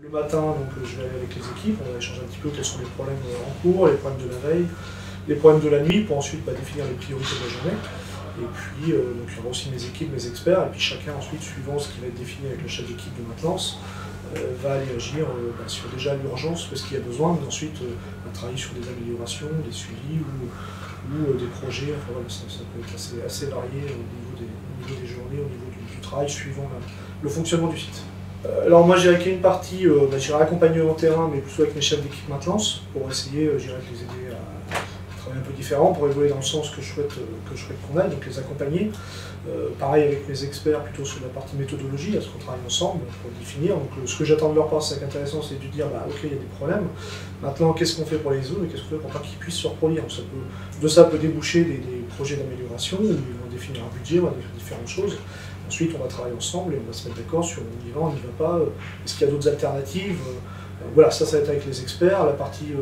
Le matin, donc, je vais aller avec les équipes, on va échanger un petit peu quels sont les problèmes en cours, les problèmes de la veille, les problèmes de la nuit, pour ensuite définir les priorités de la journée. Et puis, donc, il y aura aussi mes équipes, mes experts, et puis chacun ensuite, suivant ce qui va être défini avec le chef d'équipe de maintenance, va aller agir sur déjà l'urgence, ce qu'il y a besoin, mais ensuite travailler sur des améliorations, des suivis ou des projets. Enfin, voilà, ça peut être assez varié au niveau des journées, au niveau du travail, suivant le fonctionnement du site. Alors moi, je dirais qu'il y a une partie, j'irai accompagner en terrain, mais plutôt avec mes chefs d'équipe maintenance, pour essayer, de les aider à travailler un peu différent, pour évoluer dans le sens que je souhaite qu'on aille, donc les accompagner. Pareil avec mes experts, plutôt sur la partie méthodologie, parce qu'on travaille ensemble pour définir. Donc ce que j'attends de leur part, c'est intéressant, c'est de dire, ok, il y a des problèmes. Maintenant, qu'est-ce qu'on fait pour les résoudre et qu'est-ce qu'on fait pour pas qu'ils puissent se reproduire. De ça peut déboucher des projets d'amélioration, où ils vont définir un budget, on va définir différentes choses. Ensuite, on va travailler ensemble et on va se mettre d'accord sur on y va, on n'y va pas, est-ce qu'il y a d'autres alternatives. Voilà, ça va être avec les experts. La partie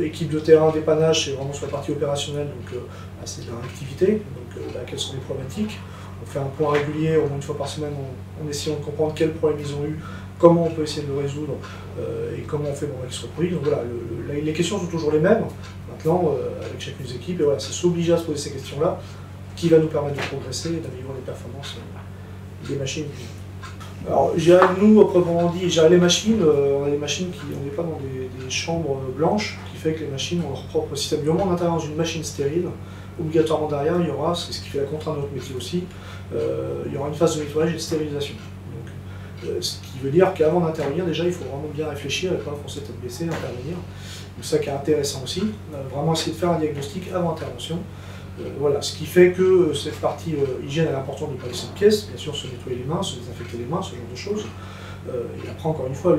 équipe de terrain, dépannage, c'est vraiment sur la partie opérationnelle, donc c'est de la réactivité, donc quelles sont les problématiques. On fait un point régulier, au moins une fois par semaine, en essayant de comprendre quels problèmes ils ont eu, comment on peut essayer de le résoudre et comment on fait pour qu'ils se reproduisent. Donc voilà, les questions sont toujours les mêmes, maintenant, avec chacune des équipes, et voilà, c'est s'obliger à se poser ces questions-là qui va nous permettre de progresser et d'améliorer les performances des machines. Alors, nous, proprement dit, les machines, on a des machines on n'est pas dans des chambres blanches, qui fait que les machines ont leur propre système. Du moment où on intervient dans une machine stérile, obligatoirement derrière, il y aura, c'est ce qui fait la contrainte de notre métier aussi, il y aura une phase de nettoyage et de stérilisation. Donc, ce qui veut dire qu'avant d'intervenir, déjà, il faut vraiment bien réfléchir et pas foncer tête baissée, intervenir. Donc, ça qui est intéressant aussi, vraiment essayer de faire un diagnostic avant intervention. Voilà, ce qui fait que cette partie hygiène est importante de ne pas laisser de pièces, bien sûr se nettoyer les mains, se désinfecter les mains, ce genre de choses. Et après, encore une fois,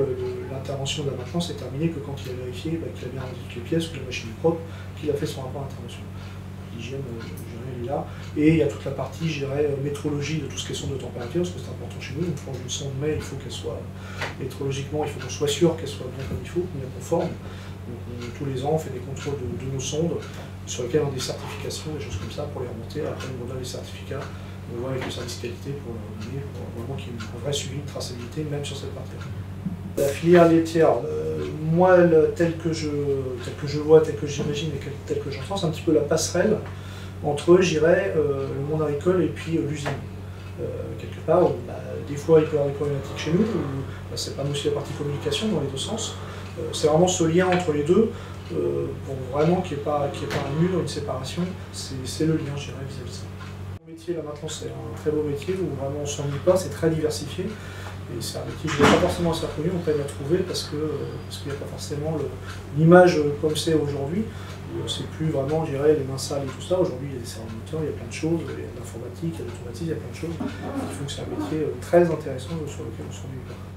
l'intervention de la maintenance est terminée que quand il a vérifié qu'il a bien rendu toutes les pièces, que la machine est propre, qu'il a fait son rapport d'intervention. L'hygiène, elle est là. Et il y a toute la partie, métrologie de tout ce qui est sonde de température, parce que c'est important chez nous. Donc, quand une sonde met, il faut qu'elle soit métrologiquement, il faut qu'on soit sûr qu'elle soit bien comme il faut, bien conforme. Donc, tous les ans, on fait des contrôles de nos sondes, sur lesquelles on a des certifications, des choses comme ça, pour les remonter. Après, on donne les certificats, on voit avec le service qualité pour vraiment qu'il y ait un vrai suivi, une traçabilité, même sur cette partie-là. La filière laitière, moi, telle que je vois, telle que j'imagine et telle que j'entends, c'est un petit peu la passerelle entre, le monde agricole et puis l'usine. Quelque part, des fois, il peut y avoir des problématiques chez nous, c'est pas aussi la partie communication dans les deux sens. C'est vraiment ce lien entre les deux, pour vraiment qu'il n'y ait pas un mur, une séparation, c'est le lien, vis-à-vis de ça. Le métier, la maintenance, c'est un très beau métier où vraiment on ne s'ennuie pas, c'est très diversifié. Et c'est un métier qui n'est pas forcément assez reconnu, on peine à trouver parce qu'il n'y a pas forcément l'image comme c'est aujourd'hui. C'est plus vraiment, les mains sales et tout ça. Aujourd'hui, il y a des servomoteurs, il y a plein de choses, il y a de l'informatique, il y a de l'automatisme, il y a plein de choses. Il faut que c'est un métier très intéressant sur lequel on ne s'ennuie pas.